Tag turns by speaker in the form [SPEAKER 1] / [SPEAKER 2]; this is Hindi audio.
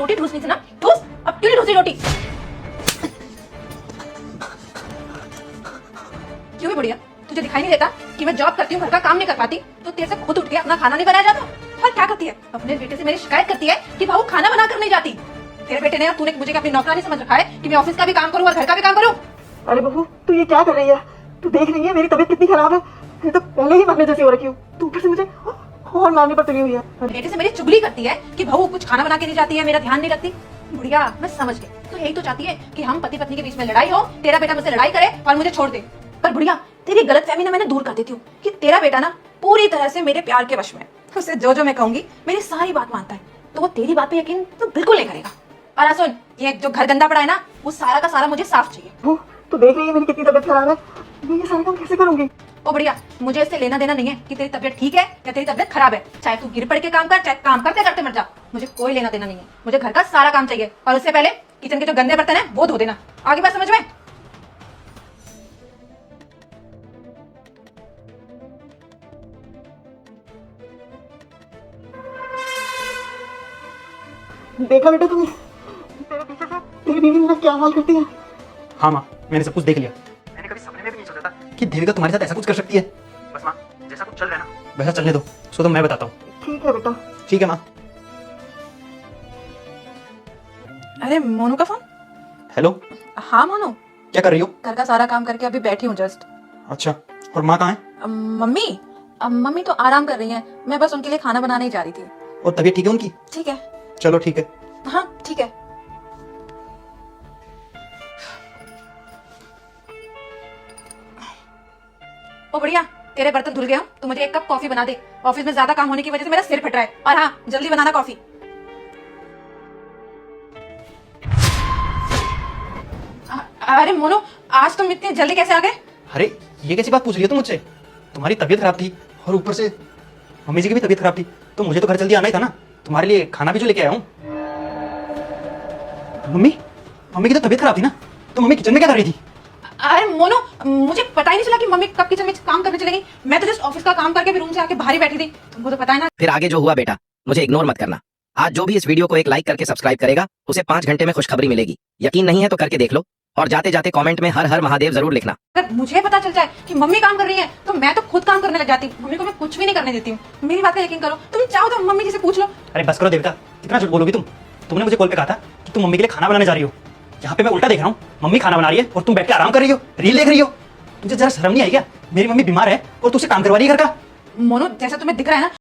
[SPEAKER 1] रोटी ठूसनी थी ना, ठूस। अब क्यों नहीं ठूसी रोटी? क्यों भी बुढ़िया, तुझे दिखाई नहीं देता कि मैं जॉब करती हूँ, घर का काम नहीं कर पाती, तो तेरे से खुद उठ के अपना खाना नहीं बनाया जाता? और क्या करती है, अपने बेटे से मेरी शिकायत करती है कि बहू खाना बना कर नहीं जाती। तेरे बेटे ने और तूने मुझे अपनी नौकरानी समझ रखा है कि मैं ऑफिस का भी काम करूँ और घर का भी काम करूँ।
[SPEAKER 2] अरे बहू, तू ये क्या कर रही है? तू देख रही है मेरी तबीयत कितनी खराब है, मैं तो पहले ही मरने जैसी हो रखी हूँ, तू ऊपर से मुझे और मारने पर तुली हुई है।
[SPEAKER 1] बेटे से मेरी चुगली करती है कि बहू कुछ खाना बना के नहीं जाती है, मेरा ध्यान नहीं रखती। बुढ़िया, मैं समझ गई, तो यही तो चाहती है कि हम पति पत्नी के बीच में लड़ाई हो, तेरा बेटा मुझसे लड़ाई करे और मुझे छोड़ दे। पर बुढ़िया, तेरी गलतफहमी ना मैंने दूर कर देती हूँ कि तेरा बेटा ना पूरी तरह से मेरे प्यार के वश में। उसे जो जो मैं कहूंगी मेरी सारी बात मानता है, तो वो तेरी बात पे यकीन तो बिल्कुल नहीं करेगा। और सुन, ये जो घर गंदा पड़ा है ना, वो सारा का सारा मुझे साफ चाहिए।
[SPEAKER 2] बहू, तू देख रही है मेरी कितनी तबीयत खराब है, मैं ये सारा काम कैसे करूंगी?
[SPEAKER 1] ओ बढ़िया, मुझे इससे लेना देना नहीं है कि तेरी तबीयत ठीक है या तेरी तबीयत खराब है। चाहे तू गिर पड़ के काम कर, चाहे काम करते करते मर जा, मुझे कोई लेना देना नहीं है। मुझे घर का सारा काम चाहिए, और उससे पहले किचन के जो गंदे बर्तन है वो धो देना। आगे बात समझ में?
[SPEAKER 2] देखा बेटा तुमने तेरे पीछे से तेरी बीवी मेरा क्या हाल करती है?
[SPEAKER 3] हाँ माँ, मैंने सब कुछ देख लिया। मैंने कभी सपने में भी नहीं सोचा था कि देविका तुम्हारे साथ ऐसा कुछ कर सकती है। बस माँ, जैसा कुछ चल रहा है ना वैसा चलने दो, सो तो मैं बताता हूँ।
[SPEAKER 2] ठीक है बेटा।
[SPEAKER 3] ठीक है माँ।
[SPEAKER 1] अरे मोनू का फोन।
[SPEAKER 3] हेलो।
[SPEAKER 1] हाँ मोनू,
[SPEAKER 3] क्या कर रही हो?
[SPEAKER 1] घर का सारा काम करके अभी बैठी हूँ जस्ट।
[SPEAKER 3] अच्छा, और माँ कहाँ है?
[SPEAKER 1] मम्मी मम्मी तो आराम कर रही हैं, मैं बस उनके लिए खाना बनाने ही जा रही थी।
[SPEAKER 3] और तबीयत ठीक है उनकी?
[SPEAKER 1] ठीक है।
[SPEAKER 3] चलो ठीक है।
[SPEAKER 1] हाँ ठीक है। ओ बढ़िया, तेरे बर्तन धुल गए हो तो मुझे एक कप कॉफी बना दे। ऑफिस में ज्यादा काम होने की वजह से मेरा सिर फट रहा है। और हाँ, जल्दी बनाना कॉफी। अरे मोनू, आज तुम इतनी जल्दी कैसे आ गए?
[SPEAKER 3] अरे ये कैसी बात पूछ रही हो तुम मुझसे? तुम्हारी तबीयत खराब थी और ऊपर से मम्मी जी की भी तबीयत खराब थी, तो मुझे तो घर जल्दी आना ही था ना। तुम्हारे लिए खाना भी जो लेके आया हूँ। मम्मी की तो तबीयत खराब थी ना, तो मम्मी किचन में क्या कर रही थी?
[SPEAKER 1] अरे मोनू, मुझे पता ही नहीं चला कि मम्मी कब किचन में काम करने चलेगी। मैं तो जस्ट ऑफिस का काम करके भी रूम से आके बाहर ही बैठी थी। तुमको तो पता है ना।
[SPEAKER 4] फिर आगे जो हुआ बेटा, मुझे इग्नोर मत करना। आज जो भी इस वीडियो को एक लाइक करके सब्सक्राइब करेगा उसे 5 घंटे में खुशखबरी मिलेगी। यकीन नहीं है तो करके देख लो, और जाते जाते कमेंट में हर हर महादेव जरूर लिखना।
[SPEAKER 1] अगर मुझे पता चल जाए कि मम्मी काम कर रही है तो मैं तो खुद काम करने लग जाती हूँ। मम्मी को मैं कुछ भी नहीं करने देती हूँ। मेरी बात का यकीन करो, तुम चाहो तो मम्मी जी से पूछ लो।
[SPEAKER 3] अरे बस करो देविका, कितना झूठ बोलोगी तुम? तुमने मुझे कॉल पे कहा था कि तुम मम्मी के लिए खाना बनाने जा रही हो। यहाँ पे मैं उल्टा देख रहा हूँ, मम्मी खाना बना रही है और तुम बैठ के आराम कर रही हो, रील देख रही हो। तुझे जरा शर्म नहीं आई क्या? मेरी मम्मी बीमार है और तू उसे काम करवा रही है घर का।
[SPEAKER 1] मोनू, जैसा तुम्हें दिख रहा है ना,